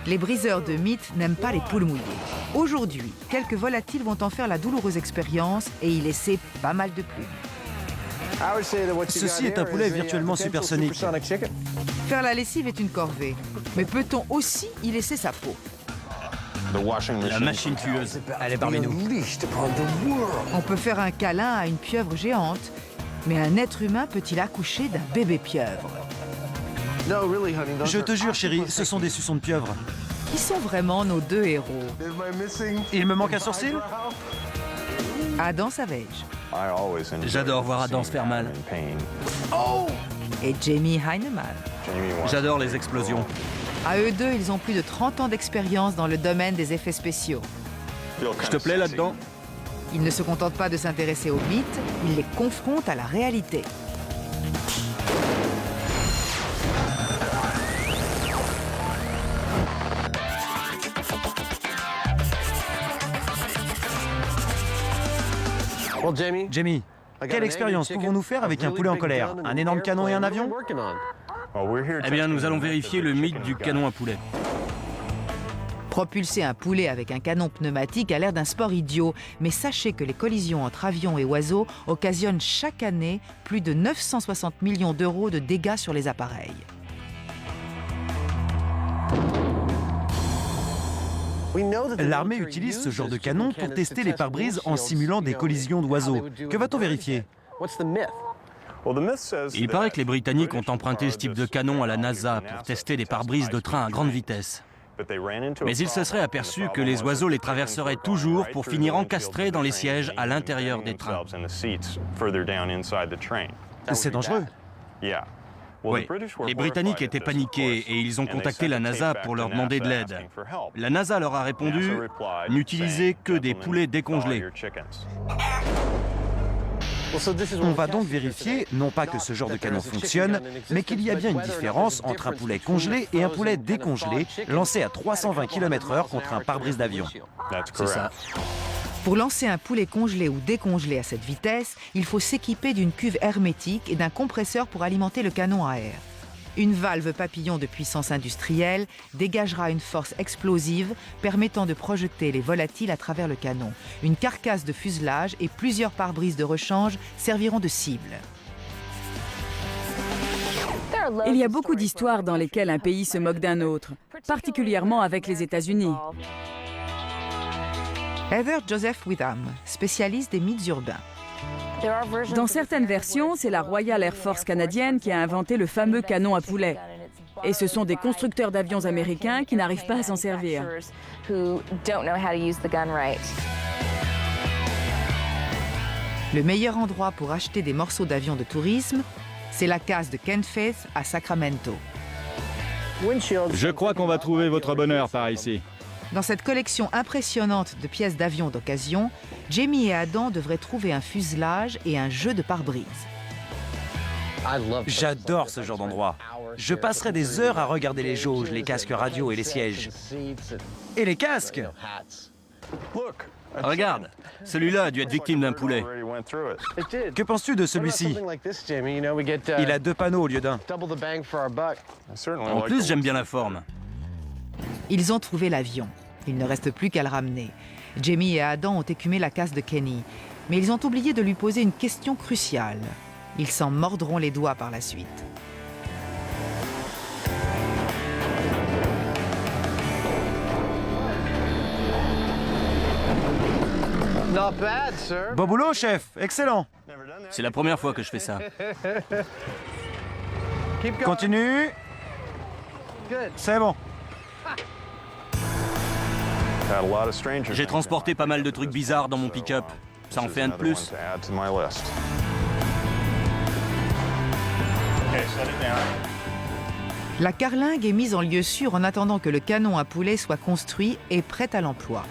Les briseurs de mythes n'aiment pas les poules mouillées. Aujourd'hui, quelques volatiles vont en faire la douloureuse expérience et y laisser pas mal de plumes. Ceci est un poulet virtuellement supersonique. Faire la lessive est une corvée, mais peut-on aussi y laisser sa peau? La machine tueuse, elle est parmi nous. On peut faire un câlin à une pieuvre géante, mais un être humain peut-il accoucher d'un bébé pieuvre? Je te jure, chérie, ce sont des suçons de pieuvre. Qui sont vraiment nos deux héros? Il me manque un sourcil? Adam Savage J'adore voir Adam se faire mal. et Jamie Heineman. J'adore les explosions. À eux deux, ils ont plus de 30 ans d'expérience dans le domaine des effets spéciaux. Je te plais là-dedans? Ils ne se contentent pas de s'intéresser aux mythes, ils les confrontent à la réalité. Jamie, quelle expérience pouvons-nous faire avec un poulet en colère? Un énorme canon et un avion? Eh bien, nous allons vérifier le mythe du canon à poulet. Propulser un poulet avec un canon pneumatique a l'air d'un sport idiot, mais sachez que les collisions entre avions et oiseaux occasionnent chaque année plus de 960 millions d'euros de dégâts sur les appareils. L'armée utilise ce genre de canon pour tester les pare-brises en simulant des collisions d'oiseaux. Que va-t-on vérifier? Il paraît que les Britanniques ont emprunté ce type de canon à la NASA pour tester des pare-brises de train à grande vitesse. Mais ils se seraient aperçus que les oiseaux les traverseraient toujours pour finir encastrés dans les sièges à l'intérieur des trains. C'est dangereux. Oui, les Britanniques étaient paniqués et ils ont contacté la NASA pour leur demander de l'aide. La NASA leur a répondu « N'utilisez que des poulets décongelés ». On va donc vérifier, non pas que ce genre de canon fonctionne, mais qu'il y a bien une différence entre un poulet congelé et un poulet décongelé lancé à 320 km/h contre un pare-brise d'avion. C'est ça. Pour lancer un poulet congelé ou décongelé à cette vitesse, il faut s'équiper d'une cuve hermétique et d'un compresseur pour alimenter le canon à air. Une valve papillon de puissance industrielle dégagera une force explosive permettant de projeter les volatiles à travers le canon. Une carcasse de fuselage et plusieurs pare-brises de rechange serviront de cible. Il y a beaucoup d'histoires dans lesquelles un pays se moque d'un autre, particulièrement avec les États-Unis. Heather Joseph Witham, spécialiste des mythes urbains. Dans certaines versions, c'est la Royal Air Force canadienne qui a inventé le fameux canon à poulet. Et ce sont des constructeurs d'avions américains qui n'arrivent pas à s'en servir. Le meilleur endroit pour acheter des morceaux d'avions de tourisme, c'est la case de Ken Faith à Sacramento. Je crois qu'on va trouver votre bonheur par ici. Dans cette collection impressionnante de pièces d'avions d'occasion, Jamie et Adam devraient trouver un fuselage et un jeu de pare-brise. J'adore ce genre d'endroit. Je passerai des heures à regarder les jauges, les casques radio et les sièges. Et les casques! Regarde, celui-là a dû être victime d'un poulet. Que penses-tu de celui-ci? Il a 2 panneaux au lieu d'un. En plus, j'aime bien la forme. Ils ont trouvé l'avion. Il ne reste plus qu'à le ramener. Jamie et Adam ont écumé la case de Kenny, mais ils ont oublié de lui poser une question cruciale. Ils s'en mordront les doigts par la suite. Bon boulot, chef. Excellent. C'est la première fois que je fais ça. Continue. C'est bon. J'ai transporté pas mal de trucs bizarres dans mon pick-up. Ça en fait un de plus. La carlingue est mise en lieu sûr en attendant que le canon à poulet soit construit et prêt à l'emploi.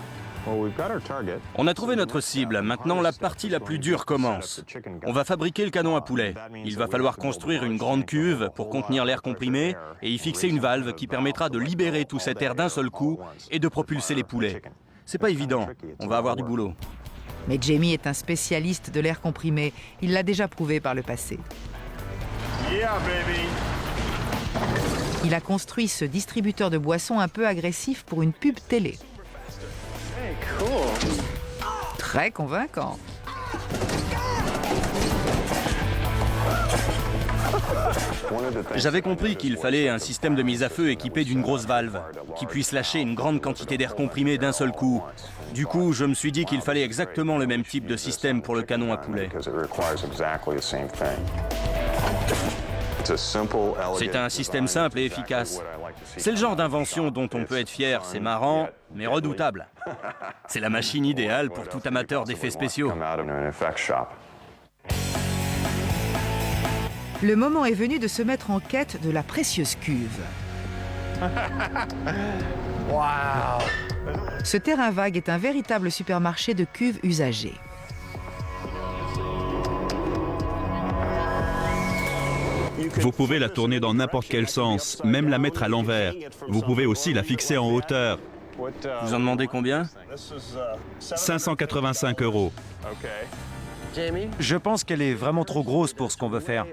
On a trouvé notre cible. Maintenant, la partie la plus dure commence. On va fabriquer le canon à poulet. Il va falloir construire une grande cuve pour contenir l'air comprimé et y fixer une valve qui permettra de libérer tout cet air d'un seul coup et de propulser les poulets. C'est pas évident. On va avoir du boulot. Mais Jamie est un spécialiste de l'air comprimé. Il l'a déjà prouvé par le passé. Yeah, baby. Il a construit ce distributeur de boissons un peu agressif pour une pub télé. Très convaincant. J'avais compris qu'il fallait un système de mise à feu équipé d'une grosse valve, qui puisse lâcher une grande quantité d'air comprimé d'un seul coup. Du coup, je me suis dit qu'il fallait exactement le même type de système pour le canon à poulet. C'est un système simple et efficace. C'est le genre d'invention dont on peut être fier, c'est marrant, mais redoutable. C'est la machine idéale pour tout amateur d'effets spéciaux. Le moment est venu de se mettre en quête de la précieuse cuve. Ce terrain vague est un véritable supermarché de cuves usagées. Vous pouvez la tourner dans n'importe quel sens, même la mettre à l'envers. Vous pouvez aussi la fixer en hauteur. Vous en demandez combien? 585 €. Je pense qu'elle est vraiment trop grosse pour ce qu'on veut faire.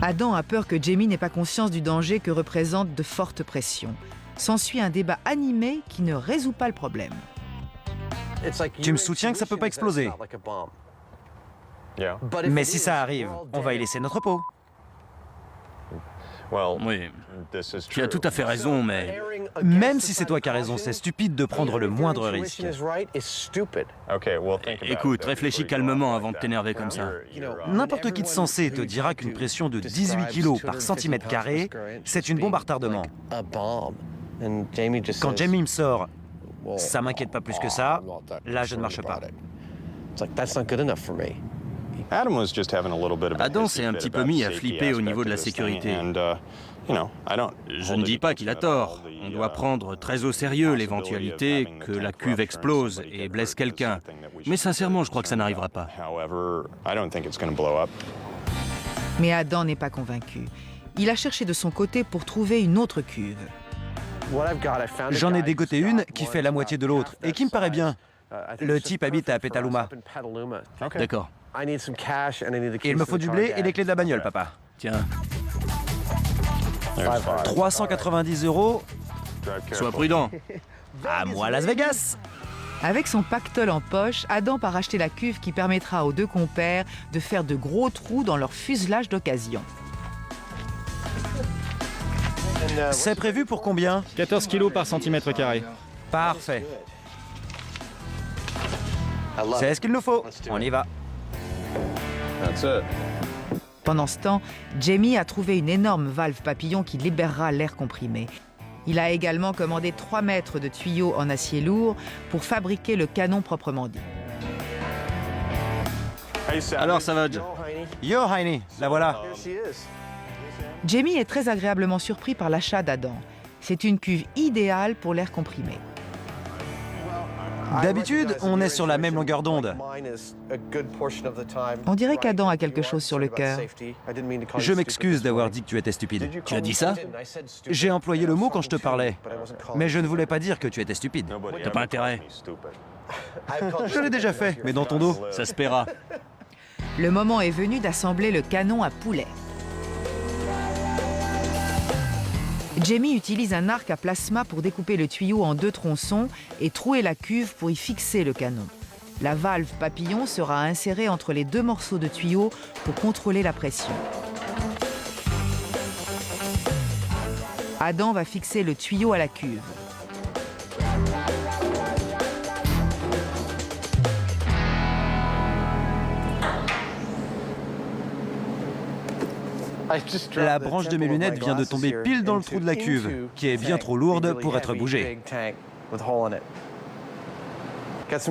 Adam a peur que Jamie n'ait pas conscience du danger que représentent de fortes pressions. S'ensuit un débat animé qui ne résout pas le problème. Tu me soutiens que ça peut pas exploser? Mais si ça arrive, on va y laisser notre peau. Oui, tu as tout à fait raison, mais... Même si c'est toi qui as raison, c'est stupide de prendre le moindre risque. Écoute, réfléchis calmement avant de t'énerver comme ça. N'importe qui de sensé te dira qu'une pression de 18 kg par centimètre carré, c'est une bombe à retardement. Quand Jamie me sort, ça m'inquiète pas plus que ça, là je ne marche pas. Adam s'est un petit peu mis à flipper au niveau de la sécurité. Je ne dis pas qu'il a tort. On doit prendre très au sérieux l'éventualité que la cuve explose et blesse quelqu'un. Mais sincèrement, je crois que ça n'arrivera pas. Mais Adam n'est pas convaincu. Il a cherché de son côté pour trouver une autre cuve. J'en ai dégoté une qui fait la moitié de l'autre et qui me paraît bien. Le type habite à Petaluma. D'accord. Il me faut du blé et les clés de la bagnole, papa. Tiens, 390 €. sois prudent. À moi, Las Vegas. Avec son pactole en poche, Adam part acheter la cuve qui permettra aux deux compères de faire de gros trous dans leur fuselage d'occasion. C'est prévu pour combien? 14 kg par centimètre carré. Parfait. C'est ce qu'il nous faut. On y va. Pendant ce temps, Jamie a trouvé une énorme valve papillon qui libérera l'air comprimé. Il a également commandé 3 mètres de tuyaux en acier lourd pour fabriquer le canon proprement dit. Alors, Savage, Yo, Heini, la voilà. Jamie est très agréablement surpris par l'achat d'Adam. C'est une cuve idéale pour l'air comprimé. D'habitude, on est sur la même longueur d'onde. On dirait qu'Adam a quelque chose sur le cœur. Je m'excuse d'avoir dit que tu étais stupide. tu as dit ça? J'ai employé le mot quand je te parlais. Mais je ne voulais pas dire que tu étais stupide. T'as pas intérêt. Je l'ai déjà fait, mais dans ton dos. Ça se paiera. Le moment est venu d'assembler le canon à poulet. Jamie utilise un arc à plasma pour découper le tuyau en 2 tronçons et trouer la cuve pour y fixer le canon. La valve papillon sera insérée entre les 2 morceaux de tuyau pour contrôler la pression. Adam va fixer le tuyau à la cuve. La branche de mes lunettes vient de tomber pile dans le trou de la cuve, qui est bien trop lourde pour être bougée.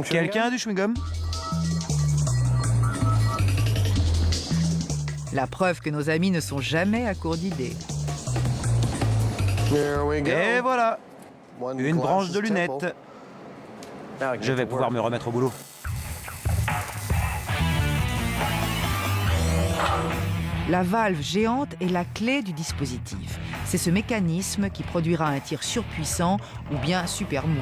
Quelqu'un a du chewing-gum? La preuve que nos amis ne sont jamais à court d'idées. Et voilà, une branche de lunettes. Je vais pouvoir me remettre au boulot. La valve géante est la clé du dispositif. C'est ce mécanisme qui produira un tir surpuissant ou bien super mou.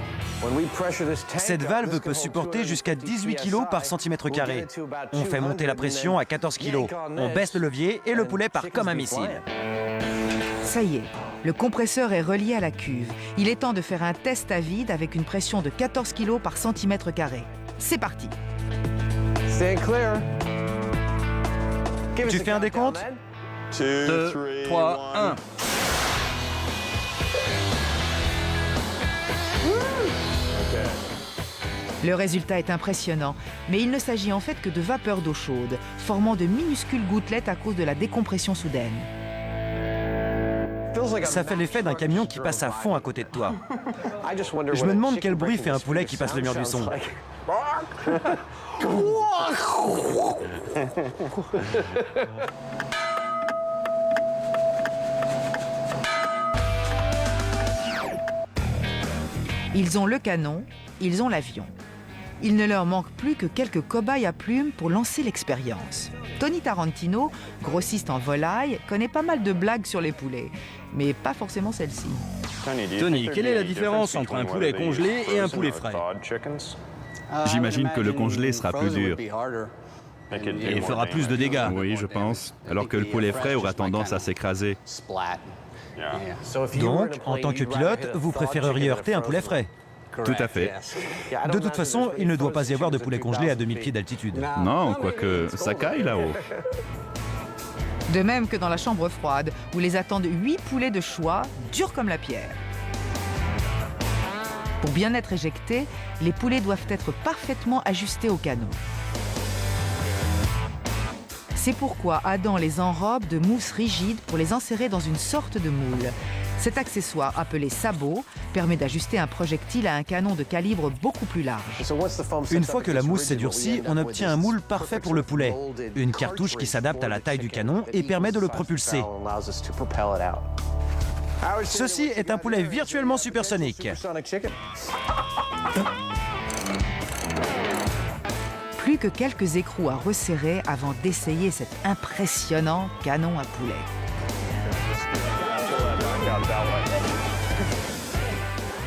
Cette valve peut supporter jusqu'à 18 kg par centimètre carré. On fait monter la pression à 14 kg. On baisse le levier et le poulet part comme un missile. Ça y est, le compresseur est relié à la cuve. Il est temps de faire un test à vide avec une pression de 14 kg par centimètre carré. C'est parti. Tu fais un décompte? 2, 3, 1. Le résultat est impressionnant, mais il ne s'agit en fait que de vapeur d'eau chaude, formant de minuscules gouttelettes à cause de la décompression soudaine. Ça fait l'effet d'un camion qui passe à fond à côté de toi. Je me demande quel bruit fait un poulet qui passe le mur du son. Ils ont le canon, ils ont l'avion. Il ne leur manque plus que quelques cobayes à plumes pour lancer l'expérience. Tony Tarantino, grossiste en volaille, connaît pas mal de blagues sur les poulets, mais pas forcément celle-ci. Tony, quelle est la différence entre un poulet congelé et un poulet frais? J'imagine que le congelé sera plus dur. Et il fera plus de dégâts. Oui, je pense. Alors que le poulet frais aura tendance à s'écraser. Donc, en tant que pilote, vous préféreriez heurter un poulet frais? Tout à fait. De toute façon, il ne doit pas y avoir de poulet congelé à 2000 pieds d'altitude. Non, quoique ça caille là-haut. De même que dans la chambre froide, où les attendent 8 poulets de choix, durs comme la pierre. Pour bien être éjectés, les poulets doivent être parfaitement ajustés au canon. C'est pourquoi Adam les enrobe de mousse rigide pour les insérer dans une sorte de moule. Cet accessoire, appelé sabot, permet d'ajuster un projectile à un canon de calibre beaucoup plus large. Une fois que la mousse s'est durcie, on obtient un moule parfait pour le poulet. Une cartouche qui s'adapte à la taille du canon et permet de le propulser. Ceci est un poulet virtuellement supersonique. Plus que quelques écrous à resserrer avant d'essayer cet impressionnant canon à poulet.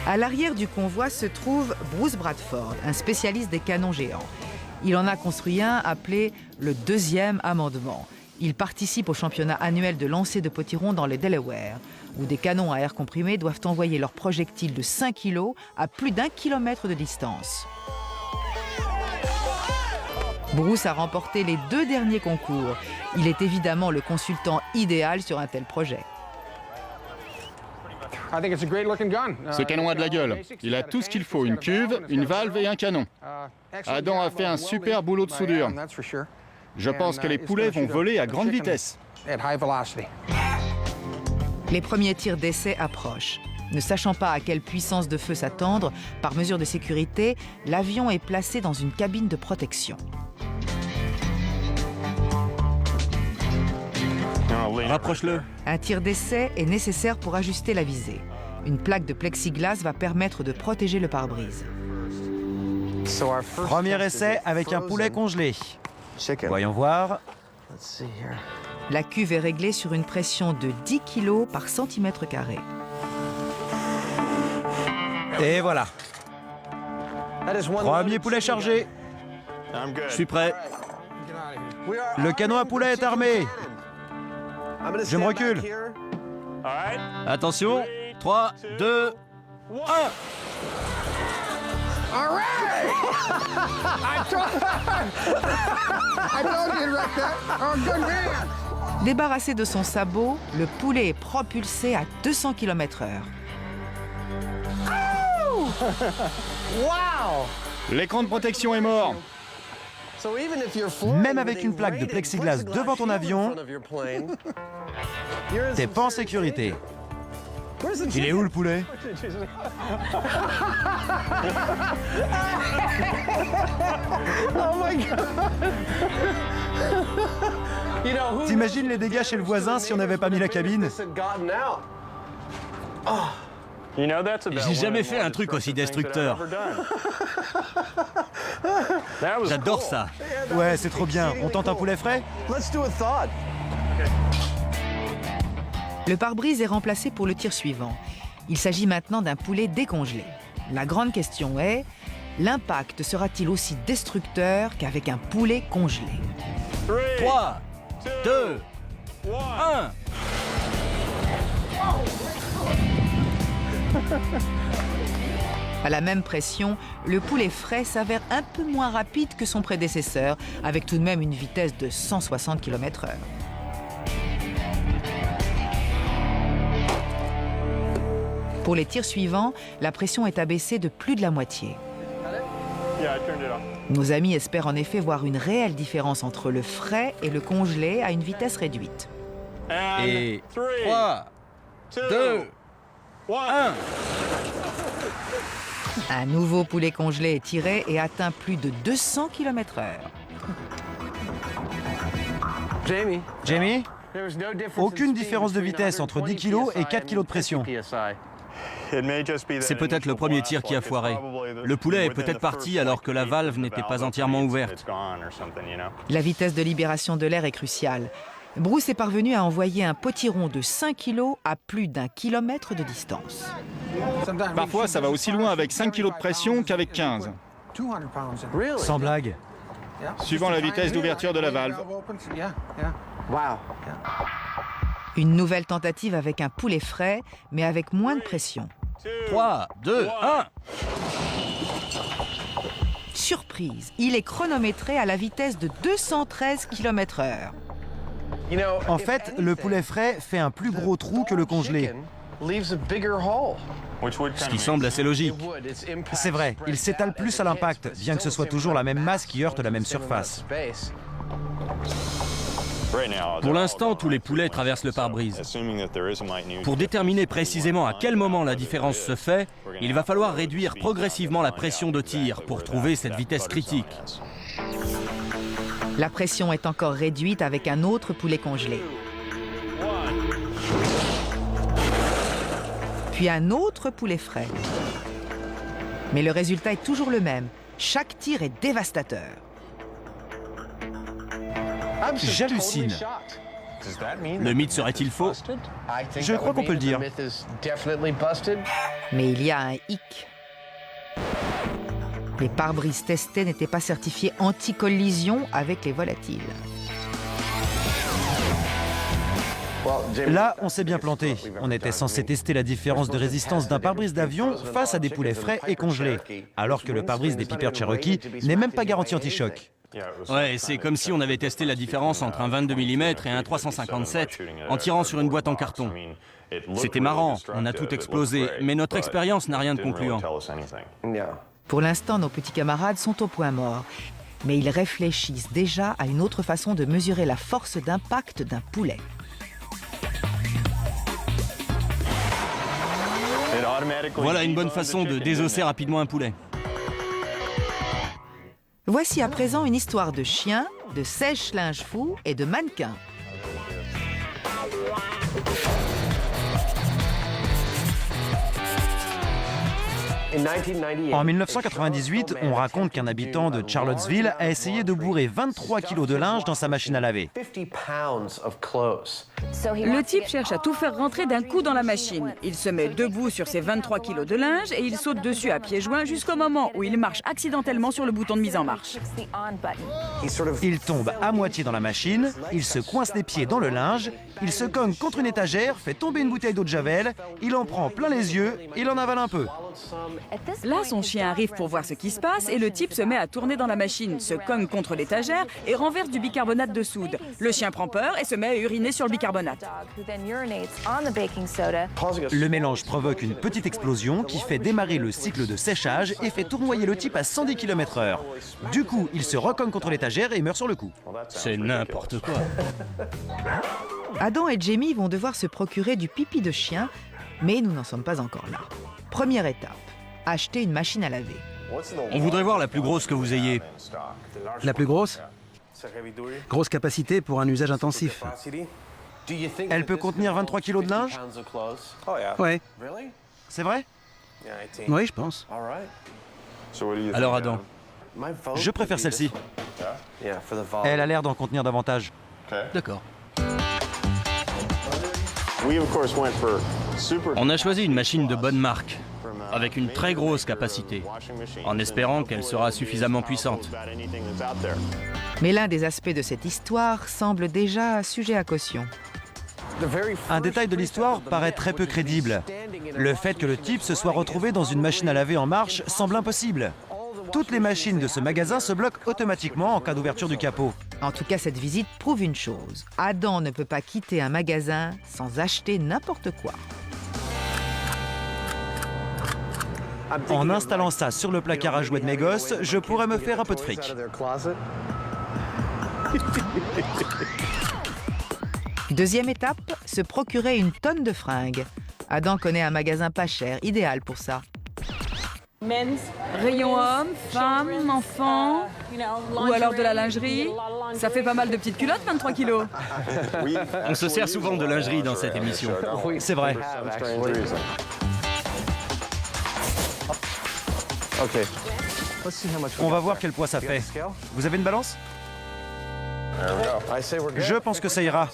À l'arrière du convoi se trouve Bruce Bradford, un spécialiste des canons géants. Il en a construit un appelé le deuxième amendement. Il participe au championnat annuel de lancer de potirons dans le Delaware, où des canons à air comprimé doivent envoyer leurs projectiles de 5 kg à plus d'1 kilomètre de distance. Bruce a remporté les 2 derniers concours. Il est évidemment le consultant idéal sur un tel projet. Ce canon a de la gueule. Il a tout ce qu'il faut, une cuve, une valve et un canon. Adam a fait un super boulot de soudure. Je pense que les poulets vont voler à grande vitesse. Les premiers tirs d'essai approchent. Ne sachant pas à quelle puissance de feu s'attendre, par mesure de sécurité, l'avion est placé dans une cabine de protection. Rapproche-le. Un tir d'essai est nécessaire pour ajuster la visée. Une plaque de plexiglas va permettre de protéger le pare-brise. Premier essai avec un poulet congelé. Voyons voir. La cuve est réglée sur une pression de 10 kg par centimètre carré. Et voilà. Premier poulet chargé. Je suis prêt. Le canon à poulet est armé. Je me recule. Attention. 3, 2, 1. Débarrassé de son sabot, le poulet est propulsé à 200 km/h. L'écran de protection est mort. Même avec une plaque de plexiglas devant ton avion, t'es pas en sécurité. Il est où le poulet? T'imagines les dégâts chez le voisin si on n'avait pas mis la cabine? J'ai jamais fait un truc aussi destructeur. J'adore ça. Ouais, c'est trop bien. On tente un poulet frais? Le pare-brise est remplacé pour le tir suivant. Il s'agit maintenant d'un poulet décongelé. La grande question est, l'impact sera-t-il aussi destructeur qu'avec un poulet congelé? 3, 2, 1. À la même pression, le poulet frais s'avère un peu moins rapide que son prédécesseur, avec tout de même une vitesse de 160 km/h. Pour les tirs suivants, la pression est abaissée de plus de la moitié. Nos amis espèrent en effet voir une réelle différence entre le frais et le congelé à une vitesse réduite. Et 3, 2, 1. Un nouveau poulet congelé est tiré et atteint plus de 200 km/h. Jamie, aucune différence de vitesse entre 10 kg et 4 kg de pression. C'est peut-être le premier tir qui a foiré. Le poulet est peut-être parti alors que la valve n'était pas entièrement ouverte. La vitesse de libération de l'air est cruciale. Bruce est parvenu à envoyer un potiron de 5 kg à plus d'1 kilomètre de distance. Parfois, ça va aussi loin avec 5 kg de pression qu'avec 15, Sans blague. suivant la vitesse d'ouverture de la valve. Une nouvelle tentative avec un poulet frais, mais avec moins de pression. 3, 2, 1. Surprise, il est chronométré à la vitesse de 213 km/h. En fait, le poulet frais fait un plus gros trou que le congelé. Ce qui semble assez logique. C'est vrai, il s'étale plus à l'impact, bien que ce soit toujours la même masse qui heurte la même surface. Pour l'instant, tous les poulets traversent le pare-brise. Pour déterminer précisément à quel moment la différence se fait, il va falloir réduire progressivement la pression de tir pour trouver cette vitesse critique. La pression est encore réduite avec un autre poulet congelé. Puis un autre poulet frais. Mais le résultat est toujours le même. Chaque tir est dévastateur. J'hallucine. Le mythe serait-il faux? Je crois qu'on peut le dire. Mais il y a un hic. Les pare-brises testés n'étaient pas certifiés anti-collision avec les volatiles. Là, on s'est bien planté. On était censé tester la différence de résistance d'un pare-brise d'avion face à des poulets frais et congelés, alors que le pare-brise des Piper Cherokee n'est même pas garanti anti-choc. Ouais, c'est comme si on avait testé la différence entre un 22 mm et un 357 en tirant sur une boîte en carton. C'était marrant, on a tout explosé, mais notre expérience n'a rien de concluant. Pour l'instant, nos petits camarades sont au point mort. Mais ils réfléchissent déjà à une autre façon de mesurer la force d'impact d'un poulet. Voilà une bonne façon de désosser rapidement un poulet. Voici à présent une histoire de chien, de sèche-linge fou et de mannequin. En 1998, on raconte qu'un habitant de Charlottesville a essayé de bourrer 23 kilos de linge dans sa machine à laver. Le type cherche à tout faire rentrer d'un coup dans la machine. Il se met debout sur ses 23 kilos de linge et il saute dessus à pieds joints jusqu'au moment où il marche accidentellement sur le bouton de mise en marche. Il tombe à moitié dans la machine, il se coince les pieds dans le linge, il se cogne contre une étagère, fait tomber une bouteille d'eau de Javel, il en prend plein les yeux, il en avale un peu. Là, son chien arrive pour voir ce qui se passe et le type se met à tourner dans la machine, se cogne contre l'étagère et renverse du bicarbonate de soude. Le chien prend peur et se met à uriner sur le bicarbonate. Le mélange provoque une petite explosion qui fait démarrer le cycle de séchage et fait tournoyer le type à 110 km/h. Du coup, il se recogne contre l'étagère et meurt sur le coup. C'est n'importe quoi. Adam et Jamie vont devoir se procurer du pipi de chien, mais nous n'en sommes pas encore là. Première étape, acheter une machine à laver. On voudrait voir la plus grosse que vous ayez. La plus grosse? Grosse capacité pour un usage intensif. Elle peut contenir 23 kilos de linge? Ouais, C'est vrai? oui, je pense. Alors Adam, Je préfère celle-ci. Elle a l'air d'en contenir davantage. d'accord. On a choisi une machine de bonne marque, avec une très grosse capacité, en espérant qu'elle sera suffisamment puissante. Mais l'un des aspects de cette histoire semble déjà sujet à caution. Un détail de l'histoire paraît très peu crédible. Le fait que le type se soit retrouvé dans une machine à laver en marche semble impossible. Toutes les machines de ce magasin se bloquent automatiquement en cas d'ouverture du capot. En tout cas, cette visite prouve une chose. Adam ne peut pas quitter un magasin sans acheter n'importe quoi. En installant ça sur le placard à jouets de mes gosses, je pourrais me faire un peu de fric. Deuxième étape, se procurer une tonne de fringues. Adam connaît un magasin pas cher, idéal pour ça. Rayon hommes, femmes, enfants, ou alors de la lingerie. Ça fait pas mal de petites culottes, 23 kilos. On se sert souvent de lingerie dans cette émission. C'est vrai. On va voir quel poids ça fait. Vous avez une balance? Je pense que ça ira.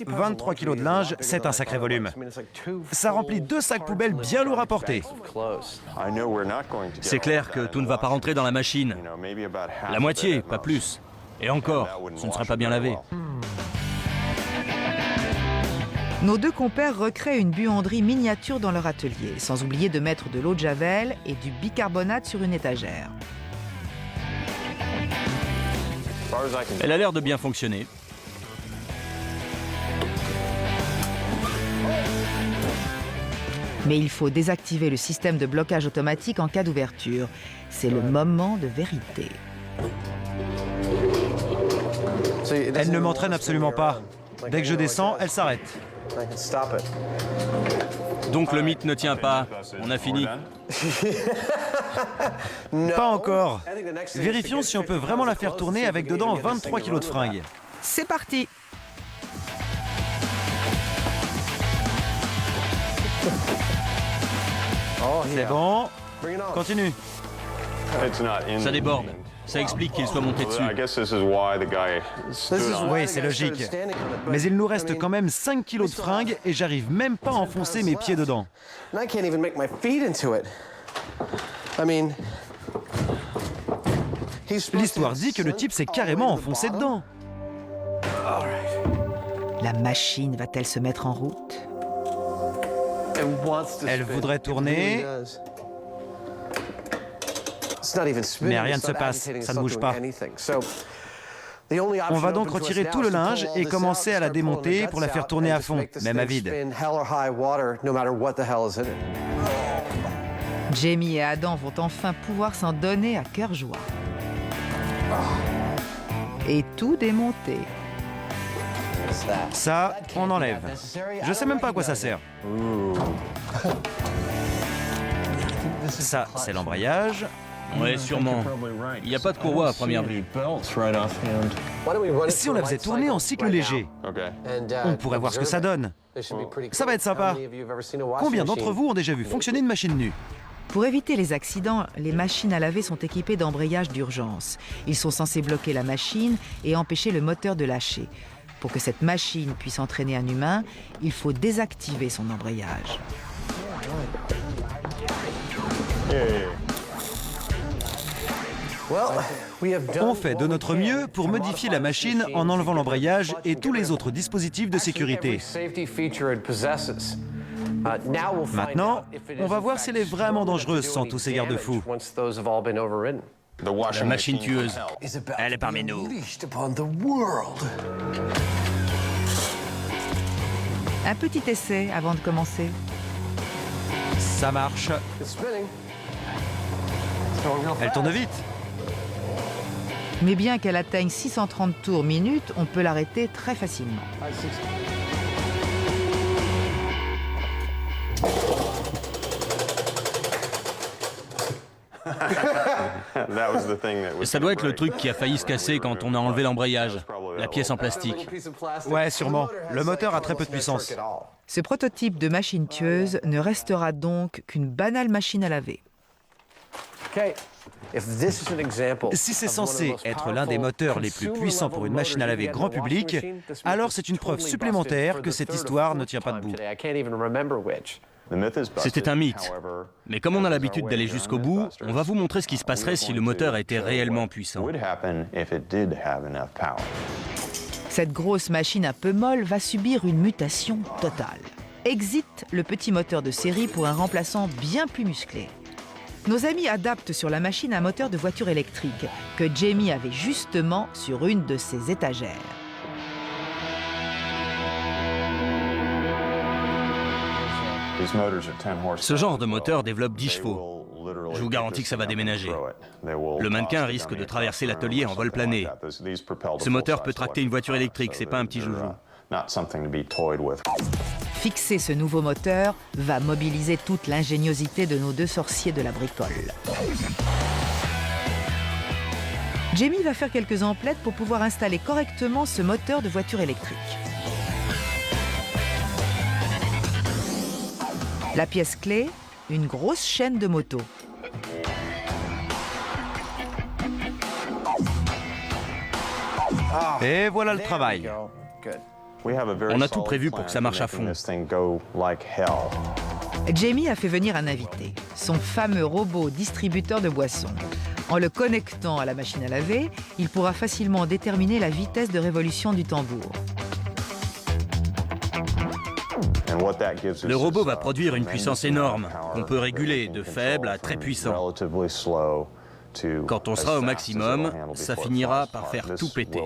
23 kilos de linge, c'est un sacré volume. Ça remplit 2 sacs poubelles bien lourds à porter. C'est clair que tout ne va pas rentrer dans la machine. La moitié, pas plus. Et encore, ce ne sera pas bien lavé. Nos deux compères recréent une buanderie miniature dans leur atelier, sans oublier de mettre de l'eau de javel et du bicarbonate sur une étagère. Elle a l'air de bien fonctionner. Mais il faut désactiver le système de blocage automatique en cas d'ouverture. C'est le moment de vérité. Elle ne m'entraîne absolument pas. Dès que je descends, elle s'arrête. Donc le mythe ne tient pas. On a fini. Pas encore. Vérifions si on peut vraiment la faire tourner avec dedans 23 kilos de fringues. C'est parti! C'est bon. Continue. Ça déborde. Ça explique qu'il soit monté dessus. Oui, c'est logique. Mais il nous reste quand même 5 kilos de fringues et j'arrive même pas à enfoncer mes pieds dedans. L'histoire dit que le type s'est carrément enfoncé dedans. La machine va-t-elle se mettre en route? Elle voudrait tourner, mais rien ne se passe, ça ne bouge pas. On va donc retirer tout le linge et commencer à la démonter pour la faire tourner à fond, même à vide. Jamie et Adam vont enfin pouvoir s'en donner à cœur joie. Et tout démonter. Ça, on enlève. Je sais même pas à quoi ça sert. Ça, c'est l'embrayage. Ouais, sûrement. Il n'y a pas de courroie à première vue. Si on la faisait tourner en cycle léger, on pourrait voir ce que ça donne. Ça va être sympa. Combien d'entre vous ont déjà vu fonctionner une machine nue? Pour éviter les accidents, les machines à laver sont équipées d'embrayages d'urgence. Ils sont censés bloquer la machine et empêcher le moteur de lâcher. Pour que cette machine puisse entraîner un humain, il faut désactiver son embrayage. On fait de notre mieux pour modifier la machine en enlevant l'embrayage et tous les autres dispositifs de sécurité. Maintenant, on va voir si elle est vraiment dangereuse sans tous ces garde-fous. La machine tueuse. Elle est parmi nous. Un petit essai avant de commencer. Ça marche. Elle tourne vite. Mais bien qu'elle atteigne 630 tours minute, on peut l'arrêter très facilement. Ça doit être le truc qui a failli se casser quand on a enlevé l'embrayage. La pièce en plastique. Ouais, sûrement. Le moteur a très peu de puissance. Ce prototype de machine tueuse ne restera donc qu'une banale machine à laver. Si c'est censé être l'un des moteurs les plus puissants pour une machine à laver grand public, alors c'est une preuve supplémentaire que cette histoire ne tient pas debout. C'était un mythe. Mais comme on a l'habitude d'aller jusqu'au bout, on va vous montrer ce qui se passerait si le moteur était réellement puissant. Cette grosse machine un peu molle va subir une mutation totale. Exit le petit moteur de série pour un remplaçant bien plus musclé. Nos amis adaptent sur la machine un moteur de voiture électrique que Jamie avait justement sur une de ses étagères. Ce genre de moteur développe 10 chevaux. Je vous garantis que ça va déménager. Le mannequin risque de traverser l'atelier en vol plané. Ce moteur peut tracter une voiture électrique, c'est pas un petit joujou. Fixer ce nouveau moteur va mobiliser toute l'ingéniosité de nos deux sorciers de la bricole. Jamie va faire quelques emplettes pour pouvoir installer correctement ce moteur de voiture électrique. La pièce clé, une grosse chaîne de moto. Et voilà le travail. On a tout prévu pour que ça marche à fond. Jamie a fait venir un invité, son fameux robot distributeur de boissons. En le connectant à la machine à laver, il pourra facilement déterminer la vitesse de révolution du tambour. Le robot va produire une puissance énorme, qu'on peut réguler de faible à très puissant. Quand on sera au maximum, ça finira par faire tout péter.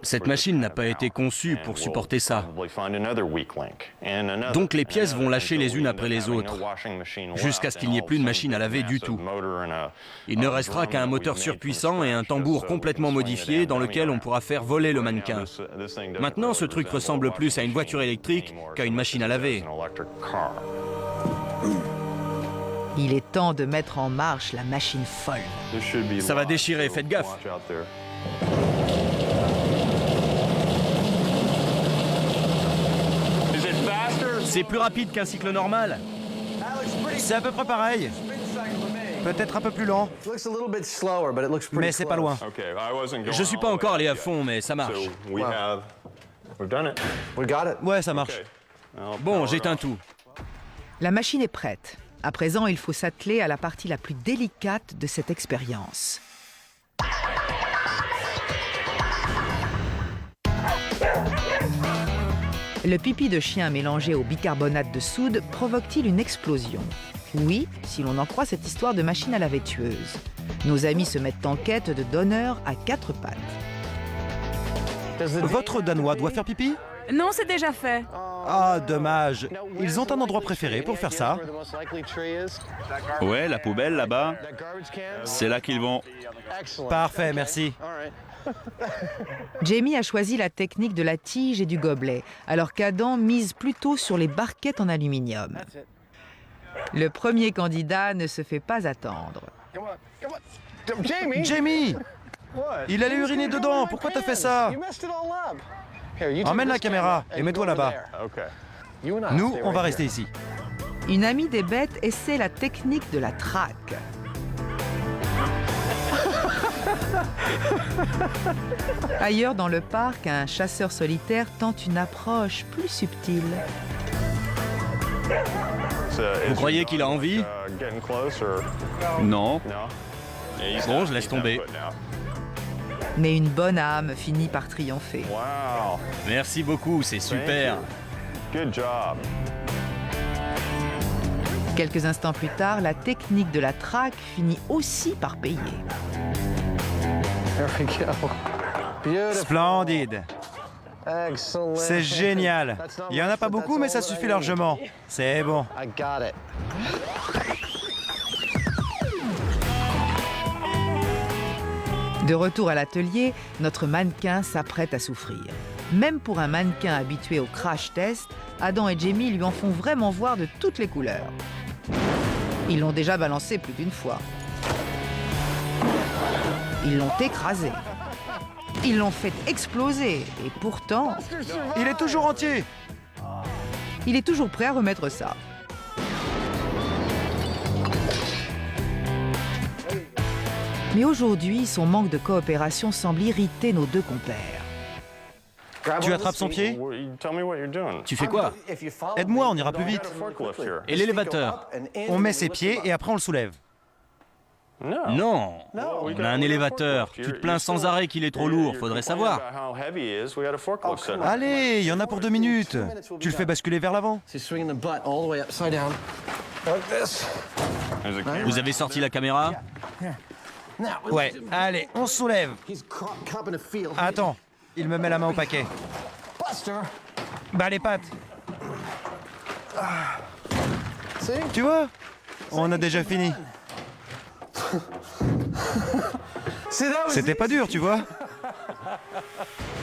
Cette machine n'a pas été conçue pour supporter ça. Donc les pièces vont lâcher les unes après les autres, jusqu'à ce qu'il n'y ait plus de machine à laver du tout. Il ne restera qu'un moteur surpuissant et un tambour complètement modifié dans lequel on pourra faire voler le mannequin. Maintenant, ce truc ressemble plus à une voiture électrique qu'à une machine à laver. Il est temps de mettre en marche la machine folle. Ça va déchirer, faites gaffe. C'est plus rapide qu'un cycle normal. C'est à peu près pareil. Peut-être un peu plus lent. Mais c'est pas loin. Je suis pas encore allé à fond, mais ça marche. Ouais, ça marche. Bon, j'éteins tout. La machine est prête. À présent, il faut s'atteler à la partie la plus délicate de cette expérience. Le pipi de chien mélangé au bicarbonate de soude provoque-t-il une explosion? Oui, si l'on en croit cette histoire de machine à laver tueuse. Nos amis se mettent en quête de donneurs à 4 pattes. Votre Danois doit faire pipi? Non, c'est déjà fait. Ah, dommage. Ils ont un endroit préféré pour faire ça. Ouais, la poubelle là-bas, c'est là qu'ils vont. Parfait, merci. Jamie a choisi la technique de la tige et du gobelet, alors qu'Adam mise plutôt sur les barquettes en aluminium. Le premier candidat ne se fait pas attendre. Jamie! Il allait uriner dedans, pourquoi t'as fait ça? Emmène la caméra et mets-toi là-bas. Nous, on va rester ici. Une amie des bêtes essaie la technique de la traque. Ailleurs dans le parc, un chasseur solitaire tente une approche plus subtile. Vous croyez qu'il a envie? Non. Bon, je laisse tomber. Mais une bonne âme finit par triompher. Merci beaucoup, c'est super. Quelques instants plus tard, la technique de la traque finit aussi par payer. Splendide. C'est génial. Il n'y en a pas beaucoup, mais ça suffit largement. C'est bon. De retour à l'atelier, notre mannequin s'apprête à souffrir. Même pour un mannequin habitué au crash test, Adam et Jamie lui en font vraiment voir de toutes les couleurs. Ils l'ont déjà balancé plus d'une fois. Ils l'ont écrasé. Ils l'ont fait exploser. Et pourtant, Il est toujours entier. il est toujours prêt à remettre ça. Mais aujourd'hui, son manque de coopération semble irriter nos deux compères. Tu attrapes son pied? Tu fais quoi? Aide-moi, on ira plus vite. Et l'élévateur? On met ses pieds et après on le soulève. Non, on a un élévateur. Tu te plains sans arrêt qu'il est trop lourd, faudrait savoir. Allez, il y en a pour 2 minutes. Tu le fais basculer vers l'avant. Vous avez sorti la caméra? Ouais, allez, on se soulève. Attends, il me met la main au paquet. Bah les pattes. Tu vois? On a déjà fini. C'était pas dur, tu vois?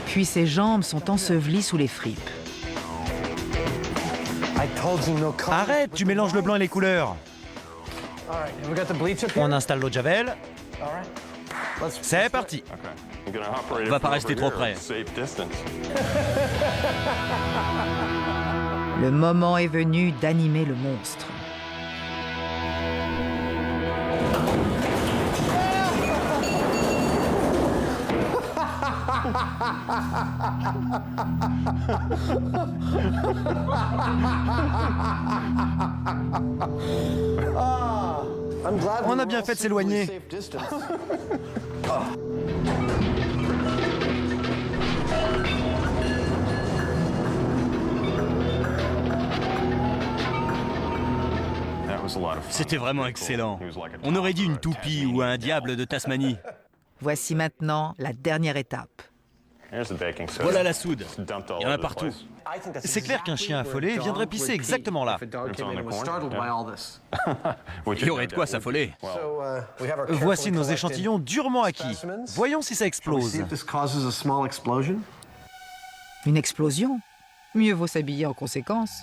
Puis ses jambes sont ensevelies sous les fripes. Arrête, tu mélanges le blanc et les couleurs. On installe l'eau de javel. C'est parti. On va pas rester trop près. Le moment est venu d'animer le monstre. On a bien fait de s'éloigner. C'était vraiment excellent. On aurait dit une toupie ou un diable de Tasmanie. Voici maintenant la dernière étape. Voilà la soude. Il y en a partout. C'est clair qu'un chien affolé viendrait pisser exactement là. Il y aurait de quoi s'affoler. Voici nos échantillons durement acquis. Voyons si ça explose. Une explosion? Mieux vaut s'habiller en conséquence.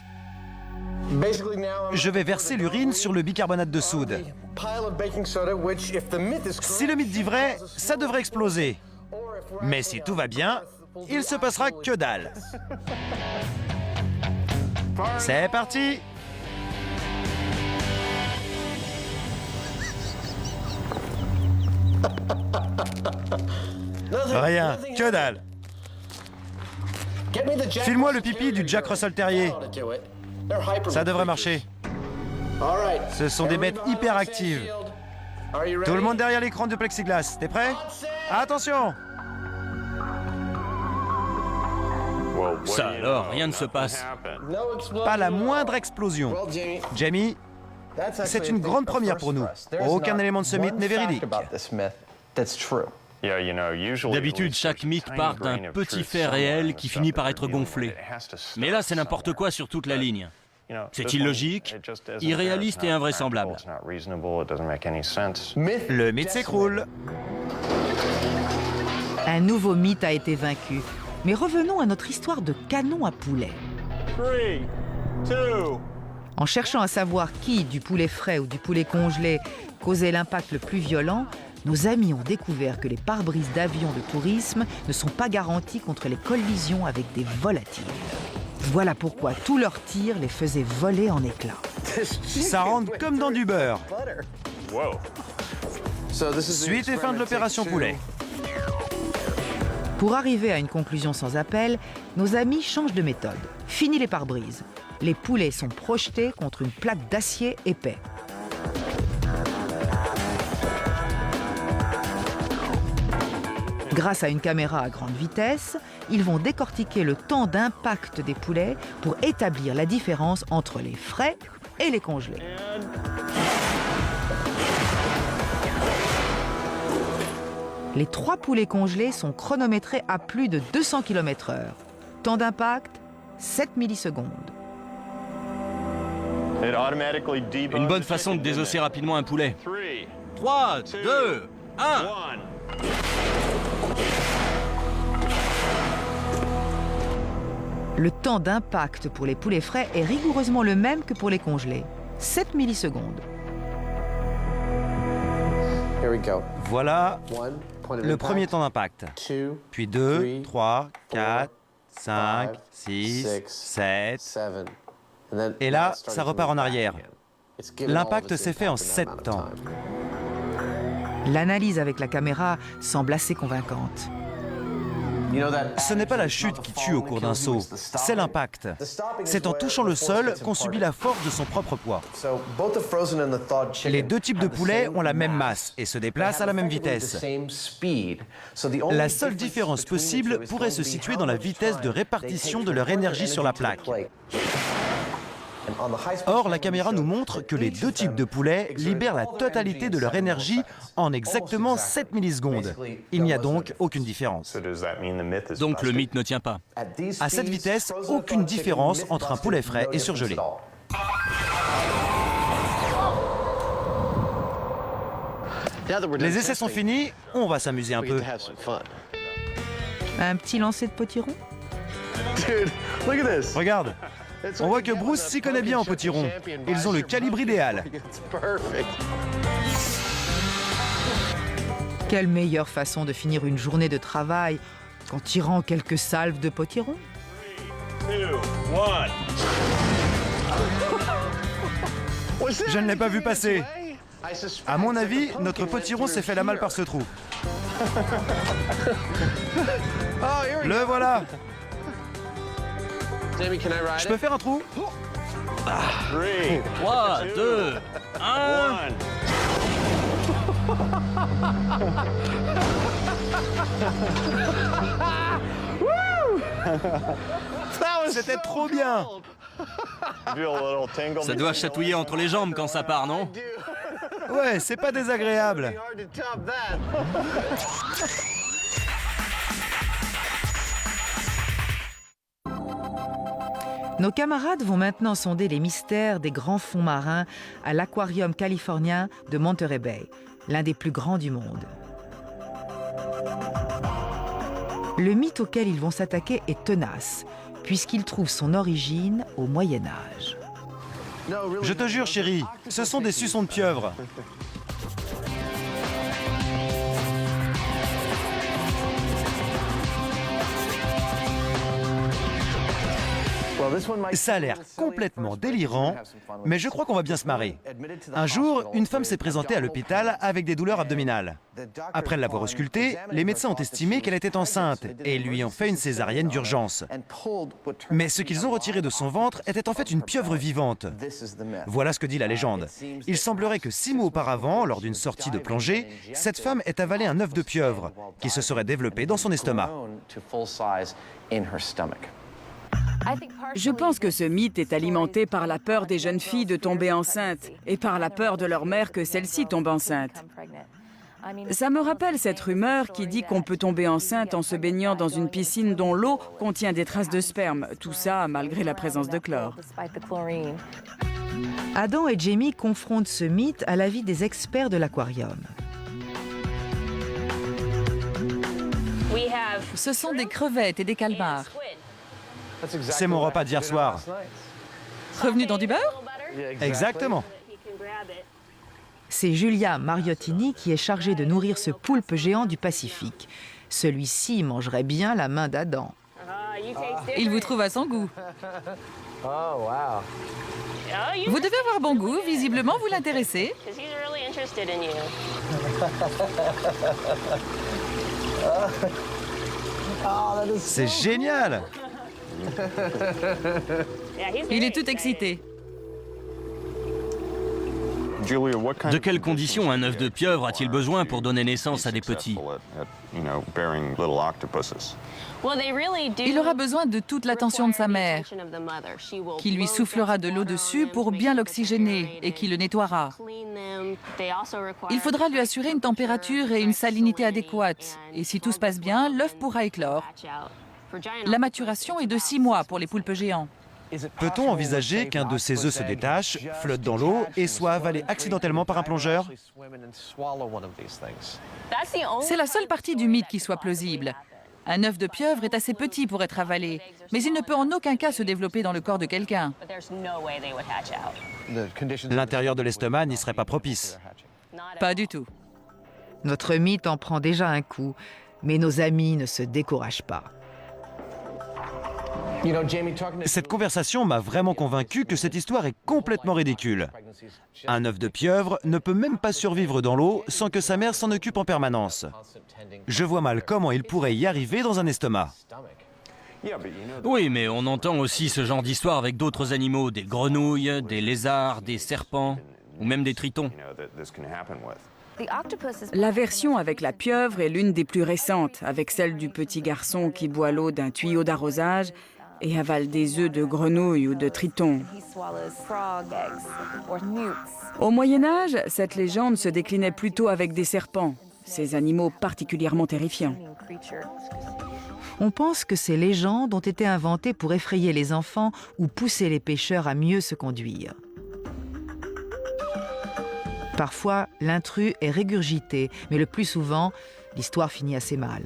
Je vais verser l'urine sur le bicarbonate de soude. Si le mythe dit vrai, ça devrait exploser. Mais si tout va bien, il se passera que dalle. C'est parti! Rien, que dalle. File-moi le pipi du Jack Russell Terrier. Ça devrait marcher. Ce sont des bêtes hyper actives. Tout le monde derrière l'écran de plexiglas. T'es prêt? Attention! Ça alors, rien ne se passe. Pas la moindre explosion. Jamie, c'est une grande première pour nous. Aucun élément de ce mythe n'est véridique. D'habitude, chaque mythe part d'un petit fait réel qui finit par être gonflé. Mais là, c'est n'importe quoi sur toute la ligne. C'est illogique, irréaliste et invraisemblable. Le mythe s'écroule. Un nouveau mythe a été vaincu. Mais revenons à notre histoire de canon à poulet. 3, 2... En cherchant à savoir qui, du poulet frais ou du poulet congelé, causait l'impact le plus violent, nos amis ont découvert que les pare-brises d'avions de tourisme ne sont pas garantis contre les collisions avec des volatiles. Voilà pourquoi tous leurs tirs les faisaient voler en éclats. Ça rentre comme dans du beurre. Suite et fin de l'opération poulet. Pour arriver à une conclusion sans appel, nos amis changent de méthode. Fini les pare-brises. Les poulets sont projetés contre une plaque d'acier épais. Grâce à une caméra à grande vitesse, ils vont décortiquer le temps d'impact des poulets pour établir la différence entre les frais et les congelés. Les 3 poulets congelés sont chronométrés à plus de 200 km/h. Temps d'impact, 7 millisecondes. Une bonne façon de désosser rapidement un poulet. 3, 2, 1. Le temps d'impact pour les poulets frais est rigoureusement le même que pour les congelés. 7 millisecondes. Voilà le premier temps d'impact. Puis 2, 3, 4, 5, 6, 7. Et là, ça repart en arrière. L'impact s'est fait en 7 temps. L'analyse avec la caméra semble assez convaincante. Ce n'est pas la chute qui tue au cours d'un saut, c'est l'impact. C'est en touchant le sol qu'on subit la force de son propre poids. Les deux types de poulets ont la même masse et se déplacent à la même vitesse. La seule différence possible pourrait se situer dans la vitesse de répartition de leur énergie sur la plaque. Or, la caméra nous montre que les deux types de poulets libèrent la totalité de leur énergie en exactement 7 millisecondes. Il n'y a donc aucune différence. Donc le mythe ne tient pas. À cette vitesse, aucune différence entre un poulet frais et surgelé. Les essais sont finis, on va s'amuser un peu. Un petit lancer de potiron? Regarde, on voit que Bruce s'y connaît bien en potiron. Ils ont le calibre idéal. Quelle meilleure façon de finir une journée de travail qu'en tirant quelques salves de potiron? Je ne l'ai pas vu passer. À mon avis, notre potiron s'est fait la malle par ce trou. Le voilà. Je peux faire un trou? 3, 2, 1... C'était trop bien. Ça doit chatouiller entre les jambes quand ça part, non? Ouais, c'est pas désagréable. Nos camarades vont maintenant sonder les mystères des grands fonds marins à l'aquarium californien de Monterey Bay, l'un des plus grands du monde. Le mythe auquel ils vont s'attaquer est tenace, puisqu'il trouve son origine au Moyen Âge. Je te jure, chérie, ce sont des suçons de pieuvre. Ça a l'air complètement délirant, mais je crois qu'on va bien se marrer. Un jour, une femme s'est présentée à l'hôpital avec des douleurs abdominales. Après l'avoir auscultée, les médecins ont estimé qu'elle était enceinte et lui ont fait une césarienne d'urgence. Mais ce qu'ils ont retiré de son ventre était en fait une pieuvre vivante. Voilà ce que dit la légende. Il semblerait que 6 mois auparavant, lors d'une sortie de plongée, cette femme ait avalé un œuf de pieuvre qui se serait développé dans son estomac. Je pense que ce mythe est alimenté par la peur des jeunes filles de tomber enceintes et par la peur de leur mère que celle-ci tombe enceinte. Ça me rappelle cette rumeur qui dit qu'on peut tomber enceinte en se baignant dans une piscine dont l'eau contient des traces de sperme, tout ça malgré la présence de chlore. Adam et Jamie confrontent ce mythe à l'avis des experts de l'aquarium. Ce sont des crevettes et des calmars. C'est mon repas d'hier soir. Revenu dans du beurre? Exactement. C'est Julia Mariottini qui est chargée de nourrir ce poulpe géant du Pacifique. Celui-ci mangerait bien la main d'Adam. Il vous trouve à son goût. Vous devez avoir bon goût, visiblement vous l'intéressez. C'est génial! Il est tout excité. De quelles conditions un œuf de pieuvre a-t-il besoin pour donner naissance à des petits? Il aura besoin de toute l'attention de sa mère, qui lui soufflera de l'eau dessus pour bien l'oxygéner et qui le nettoiera. Il faudra lui assurer une température et une salinité adéquates. Et si tout se passe bien, l'œuf pourra éclore. La maturation est de 6 mois pour les poulpes géants. Peut-on envisager qu'un de ces œufs se détache, flotte dans l'eau et soit avalé accidentellement par un plongeur? C'est la seule partie du mythe qui soit plausible. Un œuf de pieuvre est assez petit pour être avalé, mais il ne peut en aucun cas se développer dans le corps de quelqu'un. L'intérieur de l'estomac n'y serait pas propice. Pas du tout. Notre mythe en prend déjà un coup, mais nos amis ne se découragent pas. Cette conversation m'a vraiment convaincu que cette histoire est complètement ridicule. Un œuf de pieuvre ne peut même pas survivre dans l'eau sans que sa mère s'en occupe en permanence. Je vois mal comment il pourrait y arriver dans un estomac. Oui, mais on entend aussi ce genre d'histoire avec d'autres animaux, des grenouilles, des lézards, des serpents, ou même des tritons. La version avec la pieuvre est l'une des plus récentes, avec celle du petit garçon qui boit l'eau d'un tuyau d'arrosage et avale des œufs de grenouille ou de triton. Au Moyen-Âge, cette légende se déclinait plutôt avec des serpents, ces animaux particulièrement terrifiants. On pense que ces légendes ont été inventées pour effrayer les enfants ou pousser les pêcheurs à mieux se conduire. Parfois, l'intrus est régurgité, mais le plus souvent, l'histoire finit assez mal.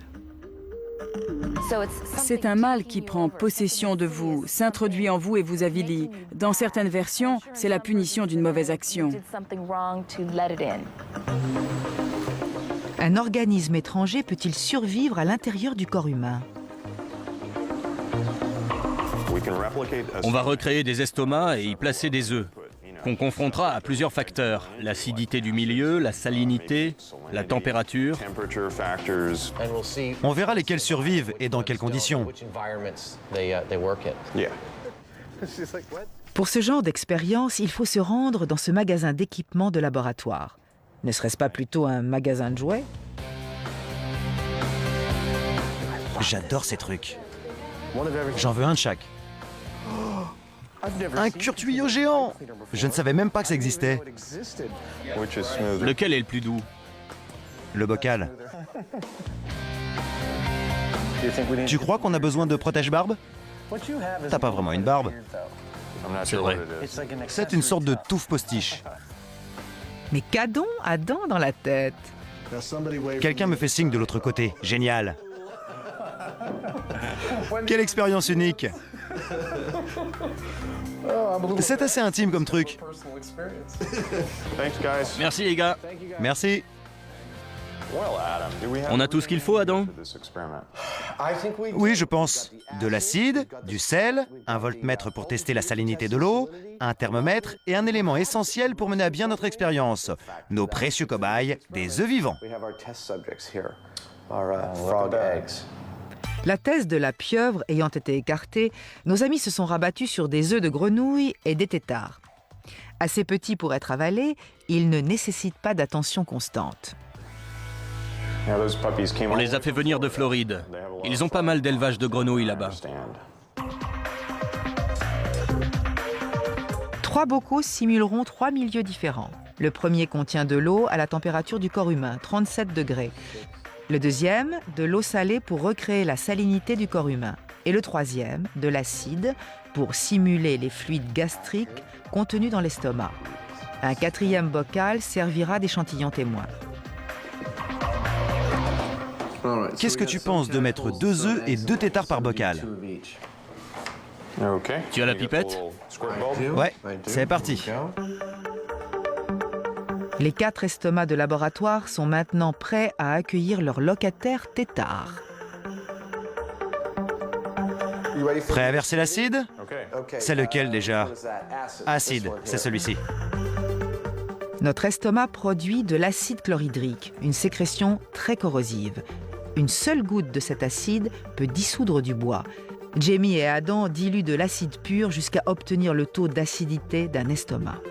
C'est un mal qui prend possession de vous, s'introduit en vous et vous avilit. Dans certaines versions, c'est la punition d'une mauvaise action. Un organisme étranger peut-il survivre à l'intérieur du corps humain ? On va recréer des estomacs et y placer des œufs, qu'on confrontera à plusieurs facteurs. L'acidité du milieu, la salinité, la température. On verra lesquels survivent et dans quelles conditions. Pour ce genre d'expérience, il faut se rendre dans ce magasin d'équipement de laboratoire. Ne serait-ce pas plutôt un magasin de jouets ? J'adore ces trucs. J'en veux un de chaque. Un cure-tuyau géant! Je ne savais même pas que ça existait. Lequel est le plus doux? Le bocal. Tu crois qu'on a besoin de protège-barbe? T'as pas vraiment une barbe. C'est vrai. C'est une sorte de touffe postiche. Mais qu'a-t-on à dents dans la tête? Quelqu'un me fait signe de l'autre côté. Génial. Quelle expérience unique. C'est assez intime comme truc. Merci les gars. Merci. On a tout ce qu'il faut, Adam? Oui, je pense. De l'acide, du sel, un voltmètre pour tester la salinité de l'eau, un thermomètre et un élément essentiel pour mener à bien notre expérience. Nos précieux cobayes, des œufs vivants. La thèse de la pieuvre ayant été écartée, nos amis se sont rabattus sur des œufs de grenouille et des têtards. Assez petits pour être avalés, ils ne nécessitent pas d'attention constante. On les a fait venir de Floride. Ils ont pas mal d'élevage de grenouilles là-bas. 3 bocaux simuleront 3 milieux différents. Le premier contient de l'eau à la température du corps humain, 37 degrés. Le deuxième, de l'eau salée pour recréer la salinité du corps humain. Et le troisième, de l'acide pour simuler les fluides gastriques contenus dans l'estomac. Un quatrième bocal servira d'échantillon témoin. Qu'est-ce que tu penses de mettre 2 œufs et 2 têtards par bocal? Tu as la pipette? Ouais, c'est parti. Les 4 estomacs de laboratoire sont maintenant prêts à accueillir leur locataire tétard. Prêt à verser l'acide? C'est lequel déjà? Acide, c'est celui-ci. Notre estomac produit de l'acide chlorhydrique, une sécrétion très corrosive. Une seule goutte de cet acide peut dissoudre du bois. Jamie et Adam diluent de l'acide pur jusqu'à obtenir le taux d'acidité d'un estomac.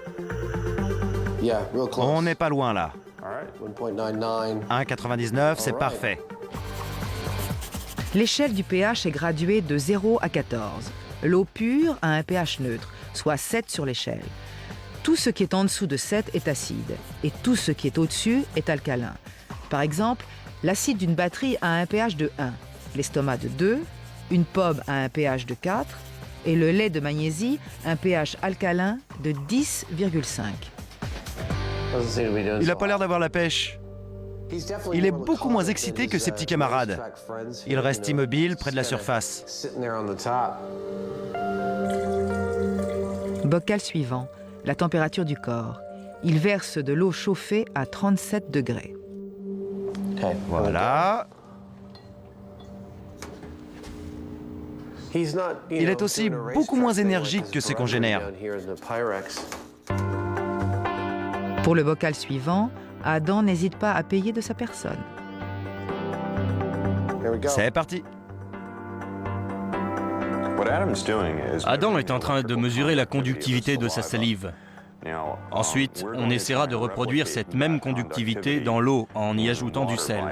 On n'est pas loin là. 1,99, c'est parfait. L'échelle du pH est graduée de 0 à 14. L'eau pure a un pH neutre, soit 7 sur l'échelle. Tout ce qui est en dessous de 7 est acide, et tout ce qui est au-dessus est alcalin. Par exemple, l'acide d'une batterie a un pH de 1, l'estomac de 2, une pomme a un pH de 4, et le lait de magnésie un pH alcalin de 10,5. Il n'a pas l'air d'avoir la pêche. Il est beaucoup moins excité que ses petits camarades. Il reste immobile près de la surface. Bocal suivant, la température du corps. Il verse de l'eau chauffée à 37 degrés. Voilà. Il est aussi beaucoup moins énergique que ses congénères. Pour le bocal suivant, Adam n'hésite pas à payer de sa personne. C'est parti. Adam est en train de mesurer la conductivité de sa salive. Ensuite, on essaiera de reproduire cette même conductivité dans l'eau en y ajoutant du sel.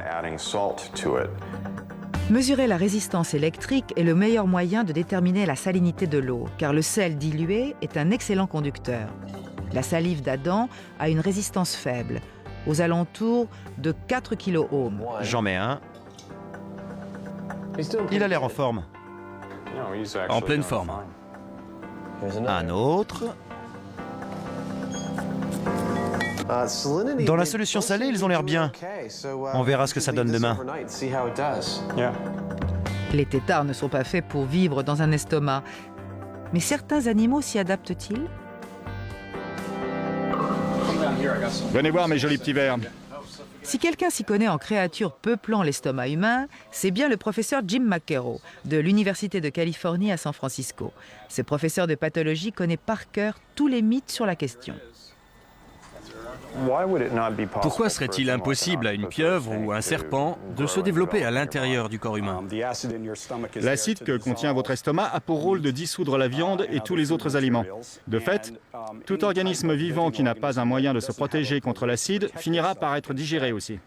Mesurer la résistance électrique est le meilleur moyen de déterminer la salinité de l'eau, car le sel dilué est un excellent conducteur. La salive d'Adam a une résistance faible, aux alentours de 4 kOhm. J'en mets un. Il a l'air en forme. En pleine forme. Un autre. Dans la solution salée, ils ont l'air bien. On verra ce que ça donne demain. Les têtards ne sont pas faits pour vivre dans un estomac. Mais certains animaux s'y adaptent-ils? Venez voir mes jolis petits vers. Si quelqu'un s'y connaît en créatures peuplant l'estomac humain, c'est bien le professeur Jim McKerrow de l'Université de Californie à San Francisco. Ce professeur de pathologie connaît par cœur tous les mythes sur la question. Pourquoi serait-il impossible à une pieuvre ou un serpent de se développer à l'intérieur du corps humain? L'acide que contient votre estomac a pour rôle de dissoudre la viande et tous les autres aliments. De fait, tout organisme vivant qui n'a pas un moyen de se protéger contre l'acide finira par être digéré aussi.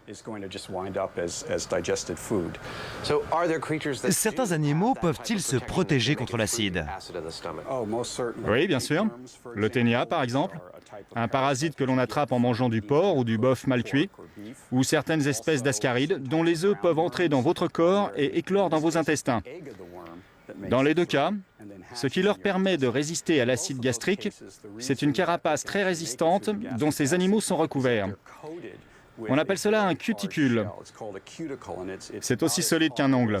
Certains animaux peuvent-ils se protéger contre l'acide? Oui, bien sûr. Le ténia, par exemple, un parasite que l'on attrape en mangeant du porc ou du bœuf mal cuit, ou certaines espèces d'ascarides dont les œufs peuvent entrer dans votre corps et éclore dans vos intestins. Dans les deux cas, ce qui leur permet de résister à l'acide gastrique, c'est une carapace très résistante dont ces animaux sont recouverts. On appelle cela un cuticule. C'est aussi solide qu'un ongle.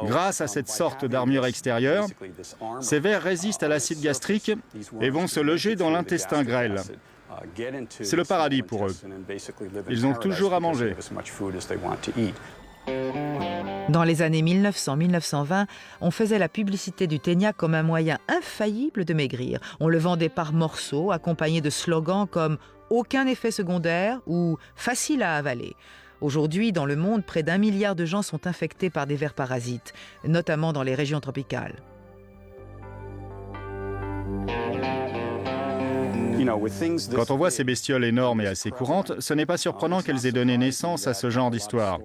Grâce à cette sorte d'armure extérieure, ces vers résistent à l'acide gastrique et vont se loger dans l'intestin grêle. C'est le paradis pour eux. Ils ont toujours à manger. Dans les années 1900-1920, on faisait la publicité du ténia comme un moyen infaillible de maigrir. On le vendait par morceaux, accompagné de slogans comme « aucun effet secondaire » ou « facile à avaler ». Aujourd'hui, dans le monde, près d'1 milliard de gens sont infectés par des vers parasites, notamment dans les régions tropicales. Quand on voit ces bestioles énormes et assez courantes, ce n'est pas surprenant qu'elles aient donné naissance à ce genre d'histoire.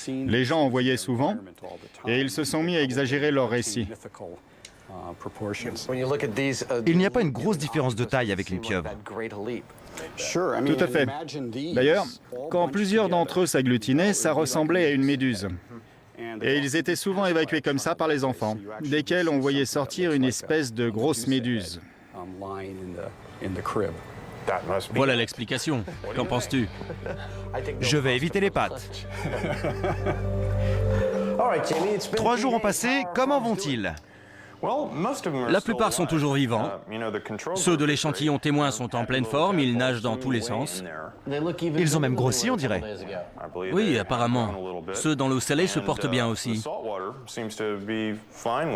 Les gens en voyaient souvent et ils se sont mis à exagérer leurs récits. Il n'y a pas une grosse différence de taille avec une pieuvre. Tout à fait. D'ailleurs, quand plusieurs d'entre eux s'agglutinaient, ça ressemblait à une méduse. Et ils étaient souvent évacués comme ça par les enfants, desquels on voyait sortir une espèce de grosse méduse. Voilà l'explication. Qu'en penses-tu? Je vais éviter les pattes. 3 jours ont passé, comment vont-ils? La plupart sont toujours vivants. Ceux de l'échantillon témoin sont en pleine forme, ils nagent dans tous les sens. Ils ont même grossi, on dirait. Oui, apparemment. Ceux dans l'eau salée se portent bien aussi.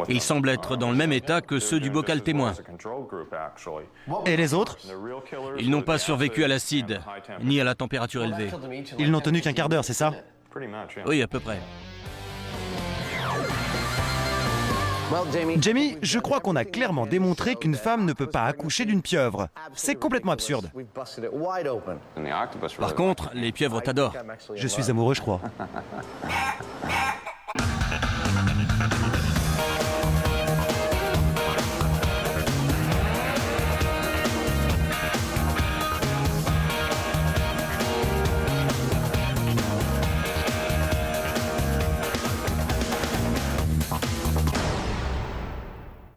Ils semblent être dans le même état que ceux du bocal témoin. Et les autres? Ils n'ont pas survécu à l'acide, ni à la température élevée. Ils n'ont tenu qu'un quart d'heure, c'est ça? Oui, à peu près. Jamie, je crois qu'on a clairement démontré qu'une femme ne peut pas accoucher d'une pieuvre. C'est complètement absurde. Par contre, les pieuvres t'adorent. Je suis amoureux, je crois.